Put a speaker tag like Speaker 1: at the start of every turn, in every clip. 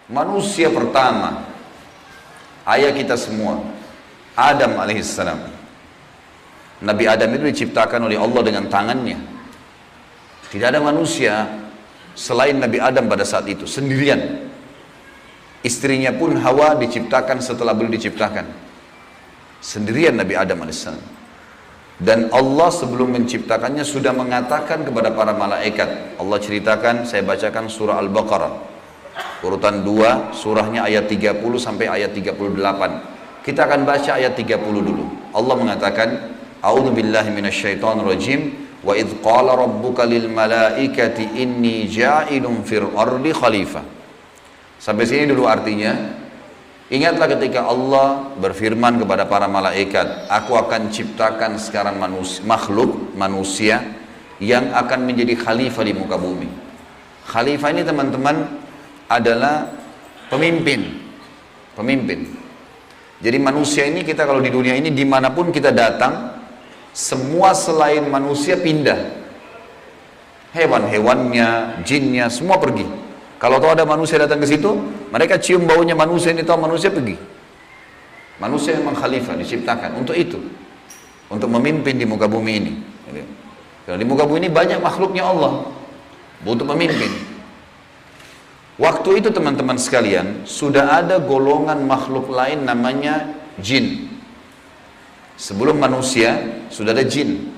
Speaker 1: Manusia pertama, ayah kita semua, Adam alaihissalam. Nabi Adam itu diciptakan oleh Allah dengan tangannya. Tidak ada manusia selain Nabi Adam pada saat itu, sendirian. Istrinya pun Hawa diciptakan setelah beliau diciptakan. Sendirian Nabi Adam alaihissalam. Dan Allah sebelum menciptakannya sudah mengatakan kepada para malaikat. Allah ceritakan, saya bacakan surah Al-Baqarah. Urutan 2, surahnya ayat 30 sampai ayat 38. Kita akan baca ayat 30 dulu. Allah mengatakan, A'udzubillahi minasyaitonirrajim. Wa idh qala rabbuka lil malaikati inni ja'ilun fil ardi khalifah. Sampai sini dulu artinya. Ingatlah ketika Allah berfirman kepada para malaikat, aku akan ciptakan sekarang manusia yang akan menjadi khalifah di muka bumi. Khalifah ini teman-teman adalah pemimpin. Jadi manusia ini, kita kalau di dunia ini dimanapun kita datang, semua selain manusia pindah. Hewan-hewannya, jinnya, semua pergi. Kalau tahu ada manusia datang ke situ, mereka cium baunya manusia ini, tahu manusia pergi. Manusia memang khalifah, diciptakan untuk itu, untuk memimpin di muka bumi ini. Karena di muka bumi ini banyak makhluknya Allah, butuh pemimpin. Waktu itu teman-teman sekalian, sudah ada golongan makhluk lain namanya jin. Sebelum manusia, sudah ada jin.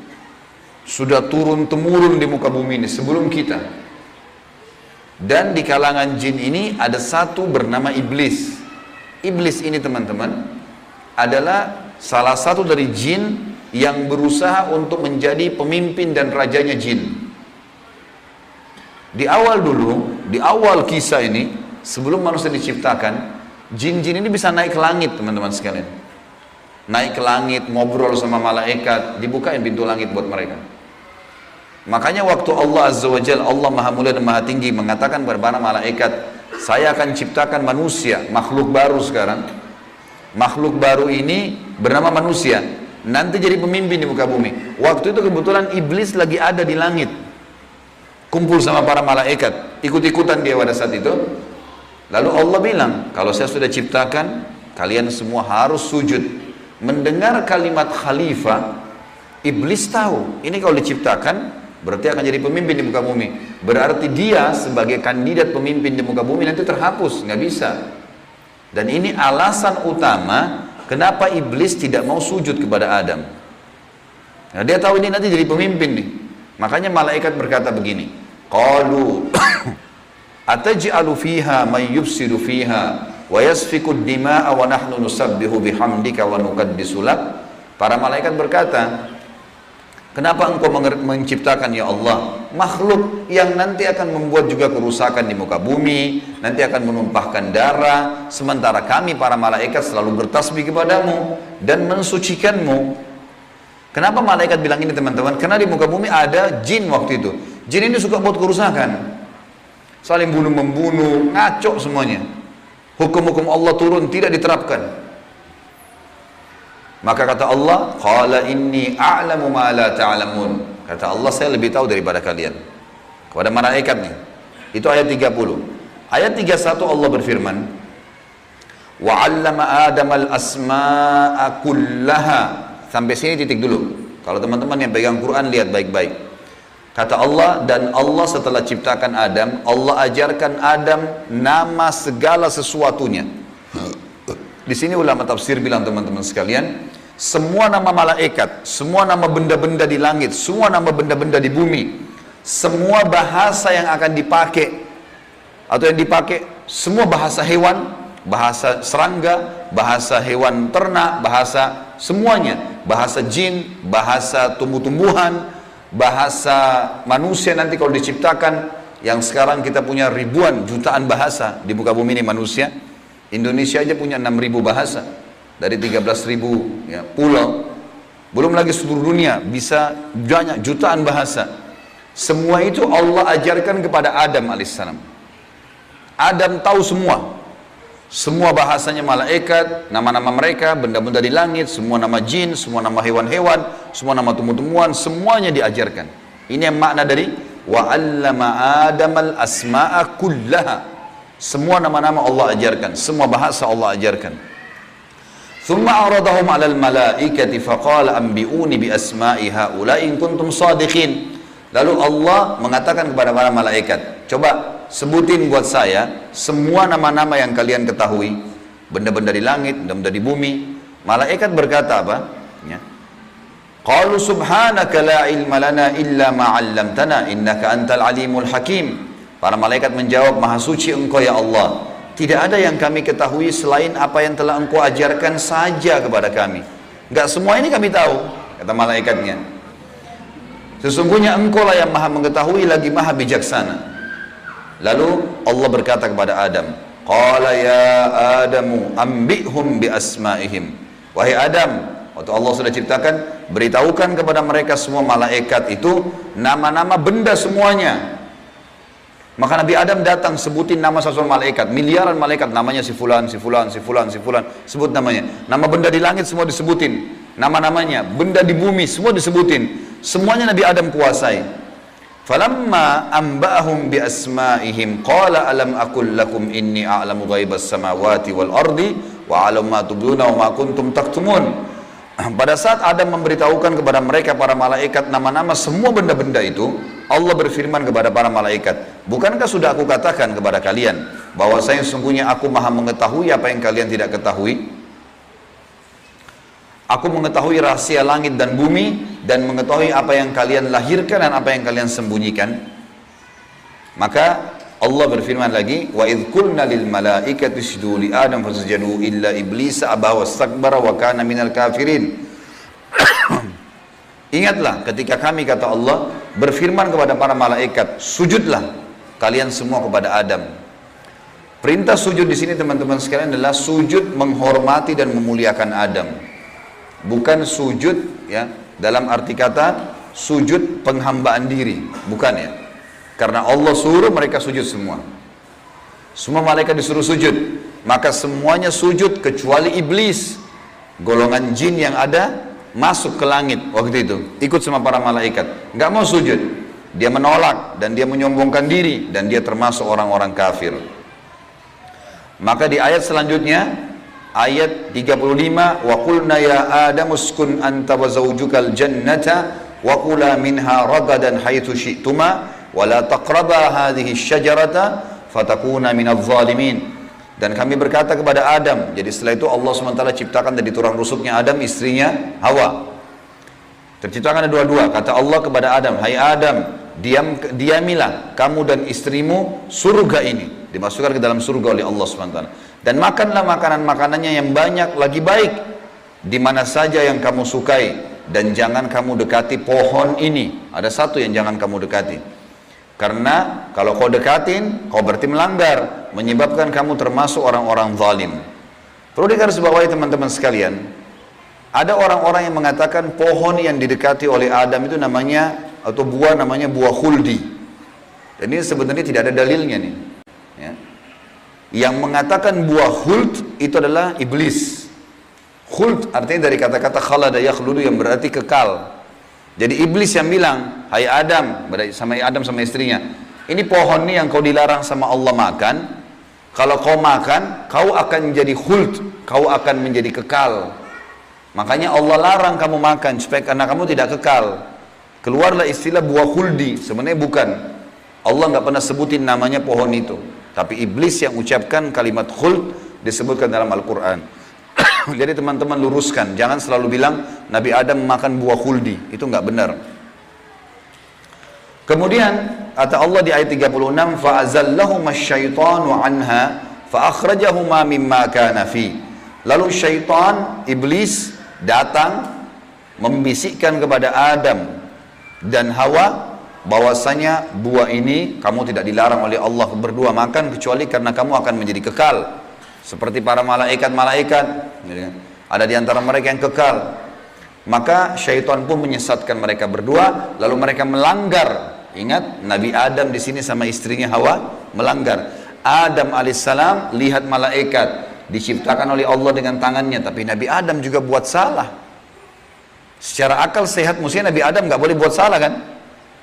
Speaker 1: Sudah turun-temurun di muka bumi ini, sebelum kita. Dan di kalangan jin ini ada satu bernama iblis. Iblis ini teman-teman adalah salah satu dari jin yang berusaha untuk menjadi pemimpin dan rajanya jin. Di awal dulu, di awal kisah ini, sebelum manusia diciptakan, jin-jin ini bisa naik ke langit teman-teman sekalian. Naik ke langit, ngobrol sama malaikat, dibukain pintu langit buat mereka. Makanya waktu Allah Azza wa Jalla, Allah Maha Mulia dan Maha Tinggi, mengatakan kepada para malaikat, saya akan ciptakan manusia, makhluk baru sekarang. Makhluk baru ini bernama manusia, nanti jadi pemimpin di muka bumi. Waktu itu kebetulan iblis lagi ada di langit, kumpul sama para malaikat, ikut-ikutan dia pada saat itu. Lalu Allah bilang, kalau saya sudah ciptakan, kalian semua harus sujud. Mendengar kalimat khalifah, iblis tahu, ini kalau diciptakan, berarti akan jadi pemimpin di muka bumi. Berarti dia sebagai kandidat pemimpin di muka bumi nanti terhapus, nggak bisa. Dan ini alasan utama kenapa iblis tidak mau sujud kepada Adam. Nah, dia tahu ini nanti jadi pemimpin nih. Makanya malaikat berkata begini, qalu ataj'alu fiha may yufsidu fiha wa yasfiku ad-dima'a wa nahnu nusabbihu bihamdika wa nuqaddisu lak. Para malaikat berkata, kenapa engkau menciptakan ya Allah makhluk yang nanti akan membuat juga kerusakan di muka bumi, nanti akan menumpahkan darah, sementara kami para malaikat selalu bertasbih kepadamu dan mensucikanmu. Kenapa malaikat bilang ini teman-teman? Karena di muka bumi ada jin waktu itu. Jin ini suka buat kerusakan, saling bunuh-membunuh, ngaco semuanya. Hukum-hukum Allah turun, tidak diterapkan. Maka kata Allah, qala inni a'lamu ma la ta'lamun. Kata Allah, saya lebih tahu daripada kalian. Kepada malaikat nih. Itu ayat 30. Ayat 31 Allah berfirman, wa 'allama Adam al-asma'a kullaha. Sampai sini titik dulu. Kalau teman-teman yang pegang Quran lihat baik-baik. Kata Allah, dan Allah setelah ciptakan Adam, Allah ajarkan Adam nama segala sesuatunya. Di sini ulama tafsir bilang teman-teman sekalian, semua nama malaikat, semua nama benda-benda di langit, semua nama benda-benda di bumi, semua bahasa yang akan dipakai atau yang dipakai, semua bahasa hewan, bahasa serangga, bahasa hewan ternak, bahasa semuanya, bahasa jin, bahasa tumbuh-tumbuhan, bahasa manusia nanti kalau diciptakan, yang sekarang kita punya ribuan, jutaan bahasa di muka bumi ini manusia. Indonesia aja punya 6.000 bahasa dari 13.000 ya, pulau. Belum lagi seluruh dunia bisa banyak jutaan bahasa. Semua itu Allah ajarkan kepada Adam alaihissalam. Adam tahu semua. Semua bahasanya malaikat, nama-nama mereka, benda-benda di langit, semua nama jin, semua nama hewan-hewan, semua nama tumbuh-tumbuhan, semuanya diajarkan. Ini yang makna dari wa 'allama Adamal asma'a kullaha. Semua nama-nama Allah ajarkan, semua bahasa Allah ajarkan. Thumma aradahum 'alal malaikati faqala anbi'uni bi asma'i haula'i in kuntum shadiqin. Lalu Allah mengatakan kepada para malaikat, coba sebutin buat saya semua nama-nama yang kalian ketahui, benda-benda di langit, benda-benda di bumi. Malaikat berkata apa? Ya. Qalu subhanaka la ilma lana illa ma 'allamtana innaka antal alimul hakim. Para malaikat menjawab, maha suci engkau ya Allah, tidak ada yang kami ketahui selain apa yang telah engkau ajarkan saja kepada kami. Enggak semua ini kami tahu, kata malaikatnya. Sesungguhnya engkau lah yang maha mengetahui lagi maha bijaksana. Lalu Allah berkata kepada Adam, qala ya Adamu ambihum bi asma'ihim. Wahai Adam, waktu Allah sudah ciptakan, beritahukan kepada mereka semua malaikat itu nama-nama benda semuanya. Maka Nabi Adam datang sebutin nama satu malaikat, miliaran malaikat, namanya si fulan, si fulan, si fulan, si fulan, sebut namanya. Nama benda di langit semua disebutin, nama-namanya, benda di bumi semua disebutin. Semuanya Nabi Adam kuasai. Falamma amba'ahum bi asma'ihim qala alam aqul lakum inni a'lamu ghaibas samawati wal ardi wa a'lamu ma tubduna wa ma kuntum taktumun. Pada saat Adam memberitahukan kepada mereka para malaikat nama-nama semua benda-benda itu, Allah berfirman kepada para malaikat, bukankah sudah aku katakan kepada kalian bahwasanya sesungguhnya aku maha mengetahui apa yang kalian tidak ketahui? Aku mengetahui rahasia langit dan bumi dan mengetahui apa yang kalian lahirkan dan apa yang kalian sembunyikan. Maka Allah berfirman lagi, wa idh qulna lil malaikati isjudu li adam fasajadu illa iblis aba wastakbara wa kana minal kafirin. Ingatlah ketika kami, kata Allah, berfirman kepada para malaikat, sujudlah kalian semua kepada Adam. Perintah sujud di sini teman-teman sekalian adalah sujud menghormati dan memuliakan Adam. Bukan sujud ya dalam arti kata sujud penghambaan diri, bukan ya. Karena Allah suruh mereka sujud semua. Semua malaikat disuruh sujud, maka semuanya sujud kecuali iblis, golongan jin yang ada masuk ke langit waktu itu, ikut sama para malaikat, nggak mau sujud. Dia menolak dan dia menyombongkan diri dan dia termasuk orang-orang kafir. Maka di ayat selanjutnya, ayat 35, wa qulna ya Adam uskun anta wa zawjukal jannata wa kula minha ragadan haitsu syi'tuma wa la taqraba hadhihi syajarata fatakuna minadh dhalimin. Dan kami berkata kepada Adam, jadi setelah itu Allah SWT ciptakan dari tulang rusuknya Adam, istrinya Hawa. Terciptakan ada dua-dua. Kata Allah kepada Adam, hai Adam, diamilah kamu dan istrimu surga ini. Dimasukkan ke dalam surga oleh Allah SWT. Dan makanlah makanan-makanannya yang banyak lagi baik, di mana saja yang kamu sukai. Dan jangan kamu dekati pohon ini. Ada satu yang jangan kamu dekati. Karena kalau kau dekatin, kau berarti melanggar, menyebabkan kamu termasuk orang-orang zalim. Perlu digarisbawahi teman-teman sekalian, ada orang-orang yang mengatakan pohon yang didekati oleh Adam itu namanya, atau buah namanya buah khuldi. Dan ini sebenarnya tidak ada dalilnya nih. Ya. Yang mengatakan buah khuld itu adalah iblis. Khuld artinya dari kata-kata khalada yakhludu yang berarti kekal. Jadi iblis yang bilang, hai Adam, sama istrinya, ini pohon nih yang kau dilarang sama Allah makan, kalau kau makan, kau akan menjadi khuld, kau akan menjadi kekal. Makanya Allah larang kamu makan, supaya karena kamu tidak kekal. Keluarlah istilah buah khuldi, sebenarnya bukan. Allah nggak pernah sebutin namanya pohon itu. Tapi iblis yang ucapkan kalimat khuld disebutkan dalam Al-Quran. Jadi teman-teman luruskan, jangan selalu bilang Nabi Adam makan buah khuldi, itu nggak benar. Kemudian kata Allah di ayat 36, fa'azallahuma syaitanu anha fa'akhrajahuma mimma kana fi. Lalu syaitan, iblis datang membisikkan kepada Adam dan Hawa bahwasanya buah ini kamu tidak dilarang oleh Allah berdua makan kecuali karena kamu akan menjadi kekal. Seperti para malaikat-malaikat, ada di antara mereka yang kekal. Maka syaitan pun menyesatkan mereka berdua, lalu mereka melanggar. Ingat, Nabi Adam di sini sama istrinya Hawa melanggar. Adam alaihissalam lihat malaikat diciptakan oleh Allah dengan tangannya, tapi Nabi Adam juga buat salah. Secara akal sehat mestinya Nabi Adam nggak boleh buat salah kan?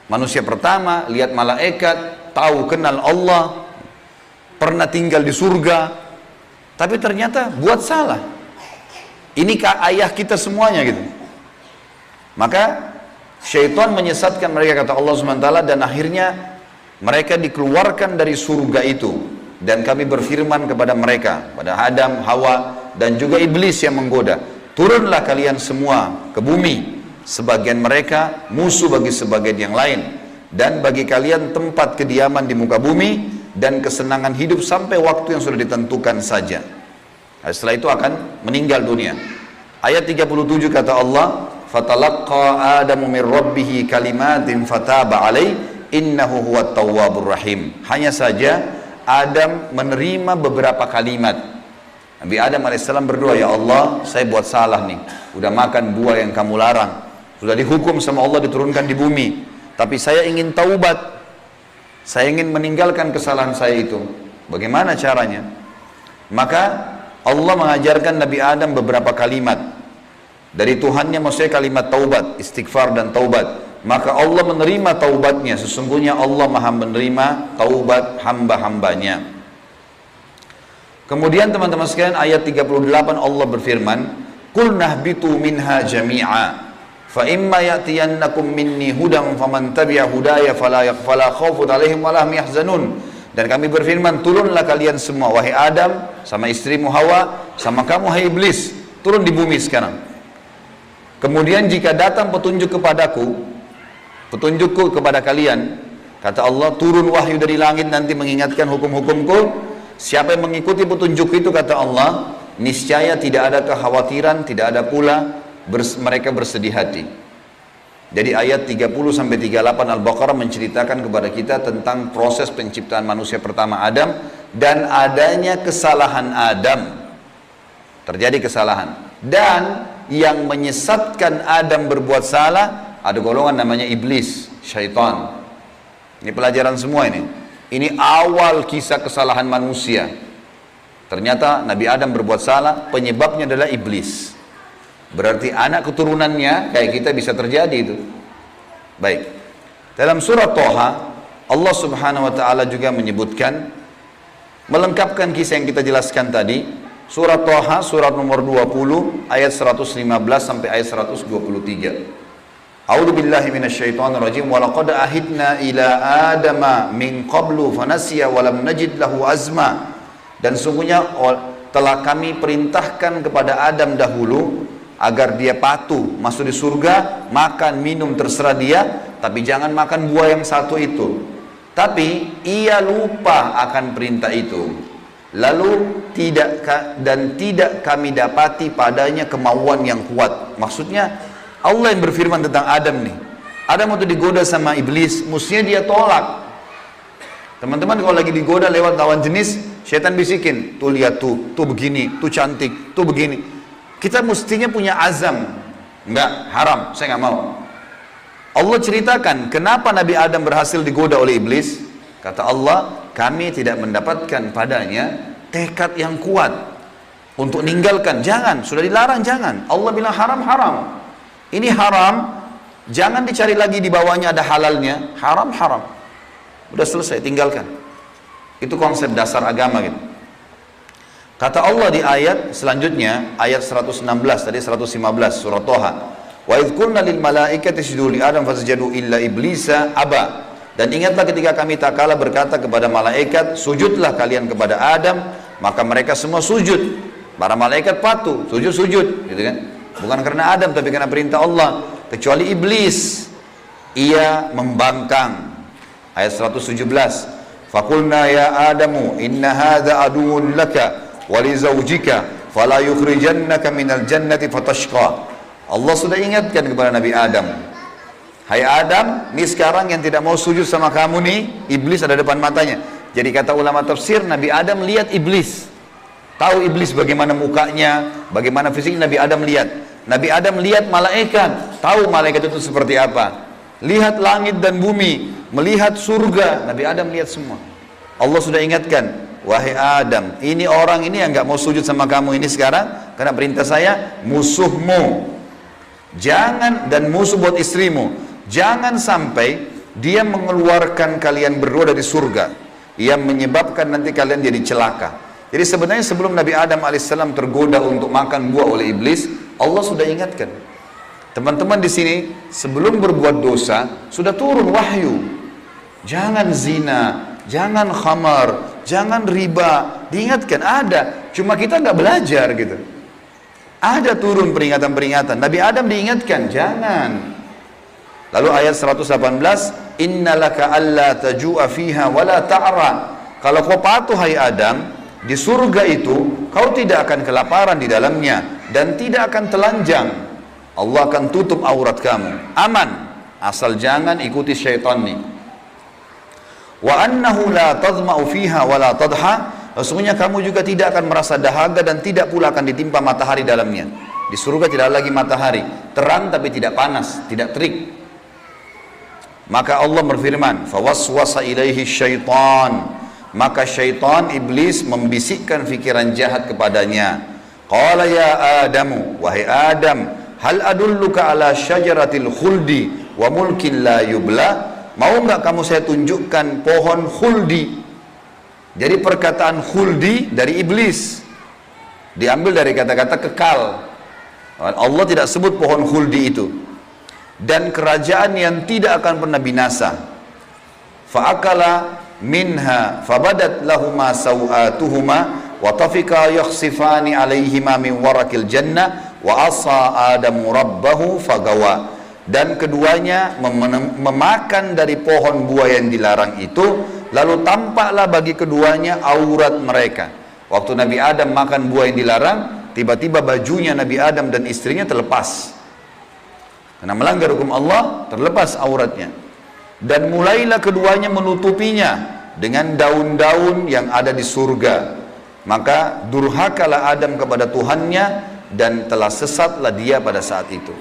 Speaker 1: Manusia pertama lihat malaikat, tahu kenal Allah. pernah tinggal di surga, tapi ternyata buat salah. Ini ayah kita semuanya gitu. Maka syaitan menyesatkan mereka, kata Allah SWT, dan akhirnya mereka dikeluarkan dari surga itu. Dan kami berfirman kepada mereka, pada Adam, Hawa, dan juga iblis yang menggoda, turunlah kalian semua ke bumi. Sebagian mereka musuh bagi sebagian yang lain. Dan bagi kalian tempat kediaman di muka bumi dan kesenangan hidup sampai waktu yang sudah ditentukan saja. Nah, setelah itu akan meninggal dunia. Ayat 37 kata Allah, "Fatalaqqa Adamu min rabbih kalimatin fataba alaihi innahu huwat tawwabur rahim." Hanya saja Adam menerima beberapa kalimat. Nabi Adam alaihissalam berdoa, "Ya Allah, saya buat salah nih. Udah makan buah yang kamu larang. Sudah dihukum sama Allah diturunkan di bumi. Tapi saya ingin taubat. Saya ingin meninggalkan kesalahan saya itu. Bagaimana caranya?" Maka Allah mengajarkan Nabi Adam beberapa kalimat dari Tuhannya, maksudnya kalimat taubat, istighfar dan taubat. Maka Allah menerima taubatnya. Sesungguhnya Allah maha menerima taubat hamba-hambanya. Kemudian teman-teman sekalian, ayat 38 Allah berfirman, "Qul nahbitu minha jami'a fa imma ya'tiyannakum minni hudan faman tabi'a hudaya fala khaufun 'alaihim wa la hum yahzanun." Dan kami berfirman, turunlah kalian semua, wahai Adam, sama istrimu Hawa, sama kamu hai iblis, turun di bumi sekarang. Kemudian jika datang petunjuk kepadaku, petunjukku kepada kalian, kata Allah, turun wahyu dari langit nanti mengingatkan hukum-hukumku. Siapa yang mengikuti petunjuk itu, kata Allah, niscaya tidak ada kekhawatiran, tidak ada pula mereka bersedih hati. Jadi ayat 30-38 Al-Baqarah menceritakan kepada kita tentang proses penciptaan manusia pertama Adam dan adanya kesalahan Adam. Terjadi kesalahan. Dan yang menyesatkan Adam berbuat salah, ada golongan namanya iblis, syaitan. Ini pelajaran semua ini. Ini awal kisah kesalahan manusia. Ternyata Nabi Adam berbuat salah, penyebabnya adalah iblis. Berarti anak keturunannya kayak kita bisa terjadi itu. Baik. Dalam surat Toha, Allah Subhanahu wa taala juga menyebutkan, melengkapkan kisah yang kita jelaskan tadi. Surat Toha, surat nomor 20, ayat 115 sampai ayat 123. A'udzu billahi minasyaitonir rajim. Wa laqad ahidna ila adama min qablu fanasiya wa lam najid lahu azma. Dan sungguhnya telah kami perintahkan kepada Adam dahulu agar dia patuh masuk di surga, makan minum terserah dia, tapi jangan makan buah yang satu itu. Tapi ia lupa akan perintah itu. Lalu tidak kami dapati padanya kemauan yang kuat. Maksudnya Allah yang berfirman tentang Adam nih. Adam waktu digoda sama iblis, mestinya dia tolak. Teman-teman kalau lagi digoda lewat lawan jenis, syaitan bisikin, tuh lihat tuh begini, tuh cantik, tuh begini. Kita mestinya punya azam, enggak, haram, saya nggak mau. Allah ceritakan kenapa Nabi Adam berhasil digoda oleh iblis. Kata Allah, kami tidak mendapatkan padanya tekad yang kuat untuk meninggalkan. Jangan, sudah dilarang jangan. Allah bilang haram, haram. Ini haram, jangan dicari lagi di bawahnya ada halalnya. Haram, haram. Udah selesai, tinggalkan. Itu konsep dasar agama gitu. Kata Allah di ayat selanjutnya, ayat 116 tadi 115 surah Toha. Wa idh qulna lil malaikati isjudu li Adam fasajadu illa iblisa aba. Dan ingatlah ketika kami tak kala berkata kepada malaikat, sujudlah kalian kepada Adam, maka mereka semua sujud. Para malaikat patuh, sujud, gitu kan? Bukan karena Adam tapi karena perintah Allah, kecuali iblis. Ia membangkang. Ayat 117. Faqulna ya Adamu inna hadza aduwwun laka walizaujika fala yukhrijannaka minal jannati fatashqa. Allah sudah ingatkan kepada Nabi Adam, hai Adam, ini sekarang yang tidak mau sujud sama kamu nih, iblis ada depan matanya. Jadi kata ulama tafsir, Nabi Adam lihat iblis, tahu iblis bagaimana mukanya, bagaimana fisiknya. Nabi Adam lihat. Nabi Adam lihat malaikat, tahu malaikat itu seperti apa. Lihat langit dan bumi, melihat surga, Nabi Adam lihat semua. Allah sudah ingatkan, wahai Adam, ini orang ini yang nggak mau sujud sama kamu ini sekarang, karena perintah saya, musuhmu. Jangan, dan musuh buat istrimu. Jangan sampai dia mengeluarkan kalian berdua dari surga. yang menyebabkan nanti kalian jadi celaka. Jadi sebenarnya sebelum Nabi Adam alaihissalam tergoda untuk makan buah oleh iblis, Allah sudah ingatkan. Teman-teman di sini sebelum berbuat dosa sudah turun wahyu. Jangan zina, jangan khamar, jangan riba. Diingatkan ada, cuma kita nggak belajar gitu. Ada turun peringatan-peringatan. Nabi Adam diingatkan, jangan. Lalu ayat 118, innalaka alla taju'a fiha wala ta'ra. Kalau kau patuh hai Adam, di surga itu kau tidak akan kelaparan di dalamnya dan tidak akan telanjang. Allah akan tutup aurat kamu. Aman, asal jangan ikuti syaitan nih. Wa annahu la tadma'u fiha wala tadha. Sesungguhnya kamu juga tidak akan merasa dahaga dan tidak pula akan ditimpa matahari dalamnya. Di surga tidak ada lagi matahari, terang tapi tidak panas, tidak terik. Maka Allah berfirman, fawaswasa ilaihi syaitan. Maka syaitan, iblis membisikkan fikiran jahat kepadanya. Qala ya Adamu, wahai Adam, hal adulluka ala syajaratil khuldi wa mulkin la yubla. Mau enggak kamu saya tunjukkan pohon khuldi? Jadi perkataan khuldi dari iblis, diambil dari kata-kata kekal. Allah tidak sebut pohon khuldi itu. Dan kerajaan yang tidak akan pernah binasa. Fa'akala minha fabadat lahuma sawatuhuma wa tafika yakhsifani alaihima min warakil jannah wa asa adamu rabbahu fagawa. Dan keduanya memakan dari pohon buah yang dilarang itu, lalu tampaklah bagi keduanya aurat mereka. Waktu Nabi Adam makan buah yang dilarang, tiba-tiba bajunya Nabi Adam dan istrinya terlepas. Karena melanggar hukum Allah, terlepas auratnya. Dan mulailah keduanya menutupinya dengan daun-daun yang ada di surga. Maka durhakalah Adam kepada Tuhannya dan telah sesatlah dia pada saat itu.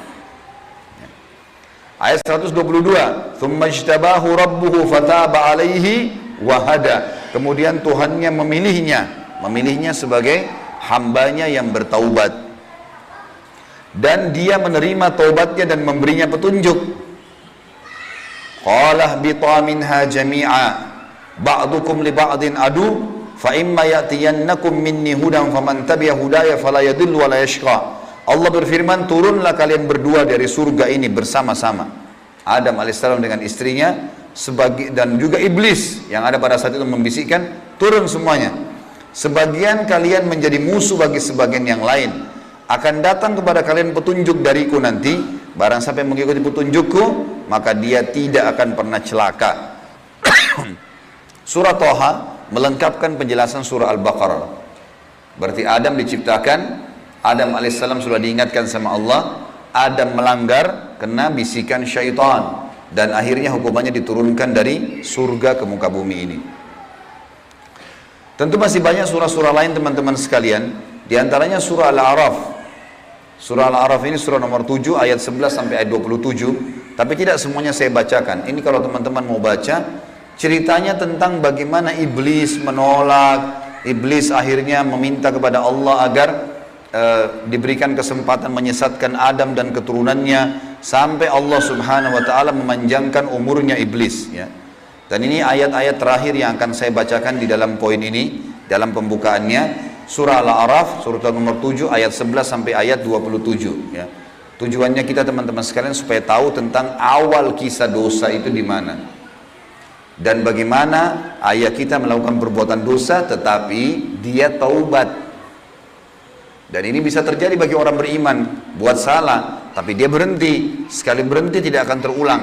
Speaker 1: Ayat 122, "Tsumma ijtabahu rabbuhu fataba 'alaihi wa hada." Kemudian Tuhannya memilihnya sebagai hambanya yang bertaubat. Dan dia menerima taubatnya dan memberinya petunjuk. Qala bita minha jami'a ba'dukum li ba'din adu fa imma ya'tiyannakum minni hudan faman tabi'a hudaya fala yadhillu wa la yashqa. Allah berfirman, turunlah kalian berdua dari surga ini bersama-sama. Adam alaihissalam dengan istrinya dan juga iblis yang ada pada saat itu membisikkan, turun semuanya. Sebagian kalian menjadi musuh bagi sebagian yang lain. Akan datang kepada kalian petunjuk dariku nanti, barang siapa yang mengikuti petunjukku, maka dia tidak akan pernah celaka. Surah Thaha melengkapkan penjelasan surah Al-Baqarah. Berarti Adam diciptakan, Adam alaihissalam sudah diingatkan sama Allah, Adam melanggar, kena bisikan syaitan, dan akhirnya hukumannya diturunkan dari surga ke muka bumi ini. Tentu masih banyak surah-surah lain teman-teman sekalian, diantaranya surah Al-A'raf. Surah Al-A'raf ini surah nomor 7 ayat 11 sampai ayat 27, tapi tidak semuanya saya bacakan. Ini kalau teman-teman mau baca, ceritanya tentang bagaimana iblis menolak, iblis akhirnya meminta kepada Allah agar diberikan kesempatan menyesatkan Adam dan keturunannya, sampai Allah subhanahu wa ta'ala memanjangkan umurnya iblis ya. Dan ini ayat-ayat terakhir yang akan saya bacakan di dalam poin ini, dalam pembukaannya. Surah Al-A'raf, surah nomor 7 ayat 11 sampai ayat 27 ya. Tujuannya kita teman-teman sekalian supaya tahu tentang awal kisah dosa itu di mana. Dan bagaimana ayah kita melakukan perbuatan dosa tetapi dia taubat. Dan ini bisa terjadi bagi orang beriman, buat salah tapi dia berhenti, sekali berhenti tidak akan terulang.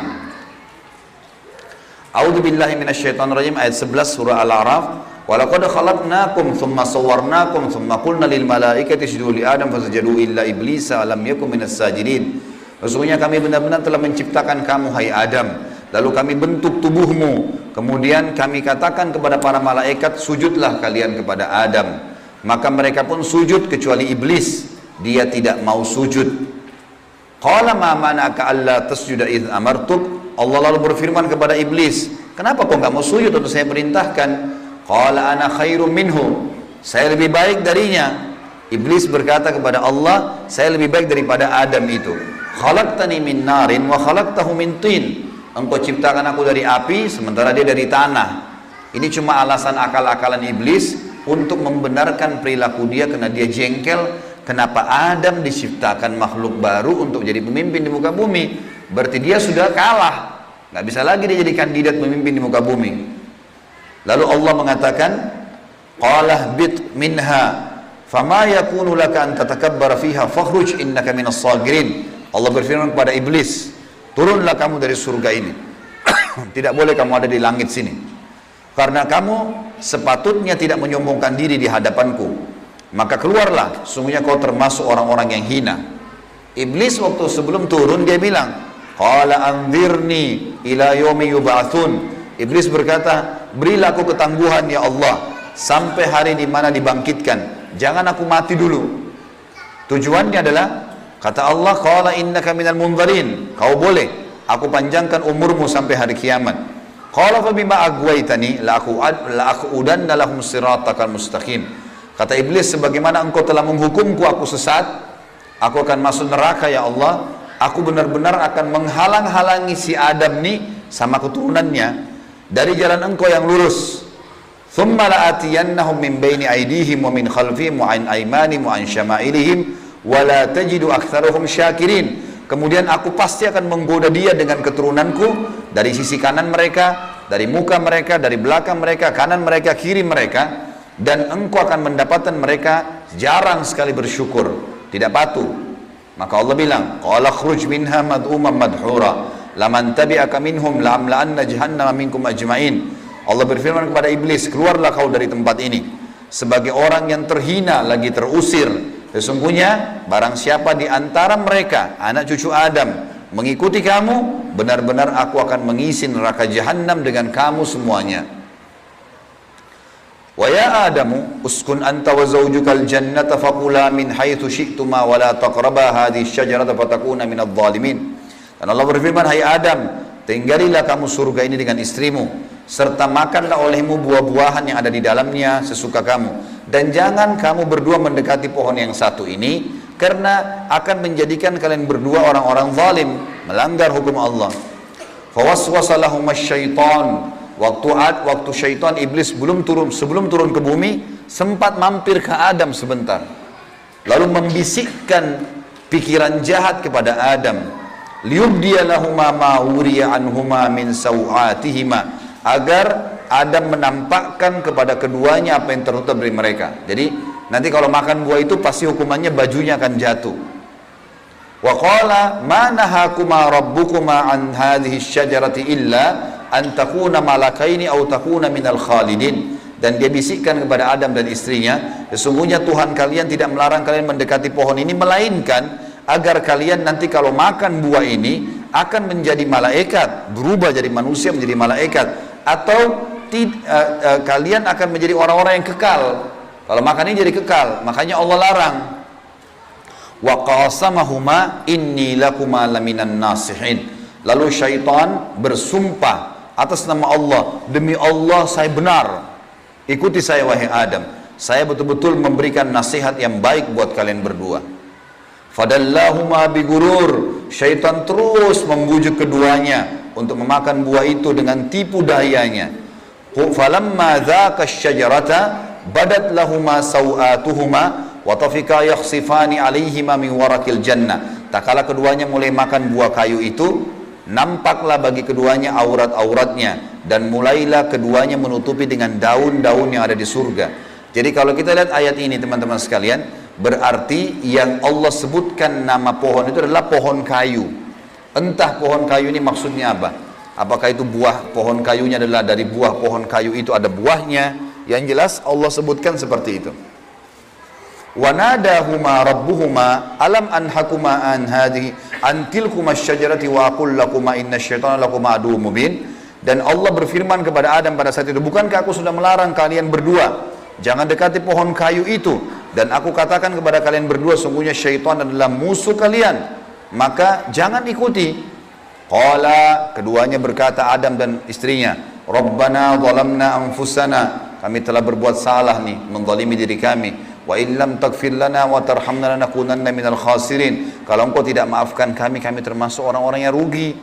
Speaker 1: A'udzubillahi minasyaitonirrajim, ayat 11 surah Al-A'raf. Walaqad khalaqnakum thumma sawwarnakum thumma qulna lil malaikati isjudu li Adam fasajadu illa iblisa lam yakun minas sajidin. Sesungguhnya kami benar-benar telah menciptakan kamu hai Adam, lalu kami bentuk tubuhmu, kemudian kami katakan kepada para malaikat, sujudlah kalian kepada Adam. Maka mereka pun sujud kecuali iblis, dia tidak mau sujud. Qala ma mana'aka alla tasjuda idh amartuk. Allah lalu berfirman kepada iblis, kenapa kau enggak mau sujud waktu saya perintahkan? Qala ana khairum minhu, saya lebih baik darinya. Iblis berkata kepada Allah, saya lebih baik daripada Adam itu. Khalaqtani min narin wa khalaqtahu min tin. Engkau ciptakan aku dari api sementara dia dari tanah. Ini cuma alasan akal-akalan iblis untuk membenarkan perilaku dia karena dia jengkel. Kenapa Adam diciptakan makhluk baru untuk jadi pemimpin di muka bumi? Berarti dia sudah kalah. Nggak bisa lagi dia jadi kandidat pemimpin di muka bumi. Lalu Allah mengatakan, Qalah bit minha, fama yakunu laka an tatakabbara fiha fakhruj innaka minas sagirin. Allah berfirman kepada iblis, turunlah kamu dari surga ini. Tidak boleh kamu ada di langit sini. Karena kamu sepatutnya tidak menyombongkan diri di hadapanku. Maka keluarlah, sungguhnya kau termasuk orang-orang yang hina. Iblis waktu sebelum turun dia bilang, Qala anzirni ila yaumi yub'atsun. Iblis berkata, berilah aku ketangguhan ya Allah sampai hari di mana dibangkitkan. Jangan aku mati dulu. Tujuannya adalah, kata Allah, Qala innaka minal munzarin. Kau boleh, aku panjangkan umurmu sampai hari kiamat. Qala fa bima aghwaytani la aqudanna lahum siratakal mustaqim. Kata iblis, sebagaimana engkau telah menghukumku aku sesat, aku akan masuk neraka ya Allah. Aku benar-benar akan menghalang-halangi si Adam nih sama keturunannya dari jalan engkau yang lurus. Thumma la'atiyannahum min baini aydihim wa min khalfihim wa an aymanihim wa an syama'ilihim wa la tajidu aktsaruhum syakirin. Kemudian aku pasti akan menggoda dia dengan keturunanku dari sisi kanan mereka, dari muka mereka, dari belakang mereka, kanan mereka, kiri mereka. Dan engkau akan mendapatkan mereka jarang sekali bersyukur, tidak patuh. Maka Allah bilang, Qala khruj minha mad'uman madhura, laman tabi'aka minhum la'amla'anna jahannama minkum ajma'in. Allah berfirman kepada iblis, keluarlah kau dari tempat ini sebagai orang yang terhina lagi terusir. Sesungguhnya barang siapa di antara mereka, anak cucu Adam, mengikuti kamu, benar-benar aku akan mengisi neraka jahannam dengan kamu semuanya. Wa ya Adamu uskun anta wa zawjukal jannata faqula min haitsu syi'tuma wa la taqraba hadhihi syajarata fatakuna minadh dhalimin. Dan Allah berfirman, hai Adam, tinggalilah kamu surga ini dengan istrimu, serta makanlah olehmu buah-buahan yang ada di dalamnya sesuka kamu, dan jangan kamu berdua mendekati pohon yang satu ini, karena akan menjadikan kalian berdua orang-orang zalim, melanggar hukum Allah. Fawaswasa lahum asy-syaitan. Waktu syaitan iblis sebelum turun ke bumi, sempat mampir ke Adam sebentar, lalu membisikkan pikiran jahat kepada Adam, liyubdiya lahuma ma wuriya anhuma min sawatihima, agar Adam menampakkan kepada keduanya apa yang tertutup dari mereka. Jadi nanti kalau makan buah itu pasti hukumannya bajunya akan jatuh. Wa qala ma nahakuma rabbukuma an hadhihi syajarati illa an takuna malakaini aw takuna minal khalidin. Dan dia bisikkan kepada Adam dan istrinya, sesungguhnya Tuhan kalian tidak melarang kalian mendekati pohon ini, melainkan agar kalian nanti kalau makan buah ini akan menjadi malaikat, berubah jadi manusia menjadi malaikat, atau kalian akan menjadi orang-orang yang kekal. Kalau makan ini jadi kekal, makanya Allah larang. Wa qasamahuma inni lakuma laminan nasihin. Lalu syaitan bersumpah atas nama Allah, demi Allah saya benar, ikuti saya wahai Adam, saya betul-betul memberikan nasihat yang baik buat kalian berdua. Fadallahuma bigurur, syaitan terus membujuk keduanya untuk memakan buah itu dengan tipu dayanya. Falamma dzaka asy-syajarata badat lahuma sawatuhuma wa tafika yakhsifani alaihima min warakil jannah. Tak kala keduanya mulai makan buah kayu itu, nampaklah bagi keduanya aurat-auratnya, dan mulailah keduanya menutupi dengan daun-daun yang ada di surga. Jadi kalau kita lihat ayat ini teman-teman sekalian, berarti yang Allah sebutkan nama pohon itu adalah pohon kayu. Entah pohon kayu ini maksudnya apa? Apakah itu buah pohon kayunya adalah dari buah pohon kayu itu ada buahnya? Yang jelas Allah sebutkan seperti itu. Wa nadahuma rabbuhuma alam anhakuma an hadhi an tilkuma asy-syajarati wa aqul lakuma innasyaitan lakuma aduwwum mubin. Dan Allah berfirman kepada Adam pada saat itu, bukankah aku sudah melarang kalian berdua jangan dekati pohon kayu itu, dan aku katakan kepada kalian berdua sungguhnya syaitan adalah musuh kalian, maka jangan ikuti. Qala, keduanya berkata Adam dan istrinya, Rabbana zalamna anfusana, kami telah berbuat salah nih, menzalimi diri kami. Wa illam taghfir lana wa tarhamna lanakunanna minal khasirin. Kalau engkau tidak maafkan kami, kami termasuk orang-orang yang rugi.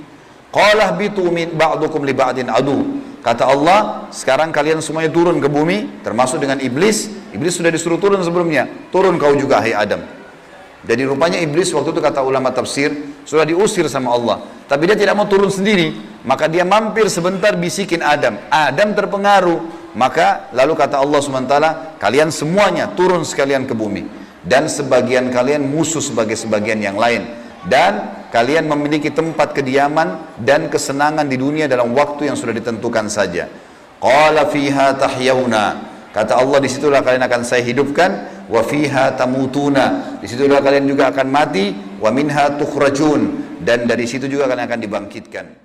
Speaker 1: Qala bitu min ba'dukum li ba'din adu. Kata Allah, sekarang kalian semuanya turun ke bumi, termasuk dengan iblis. Iblis sudah disuruh turun sebelumnya. Turun kau juga, hai Adam. Jadi rupanya iblis waktu itu kata ulama tafsir, sudah diusir sama Allah. Tapi dia tidak mau turun sendiri. Maka dia mampir sebentar bisikin Adam. Adam terpengaruh. Maka lalu kata Allah SWT, kalian semuanya turun sekalian ke bumi. Dan sebagian kalian musuh sebagai sebagian yang lain. Dan kalian memiliki tempat kediaman dan kesenangan di dunia dalam waktu yang sudah ditentukan saja. Qala fiha tahyawna. Kata Allah, disitulah kalian akan saya hidupkan. Wa fiha tamutuna. Disitulah kalian juga akan mati. Wa minha tukhrajun. Dan dari situ juga kalian akan dibangkitkan.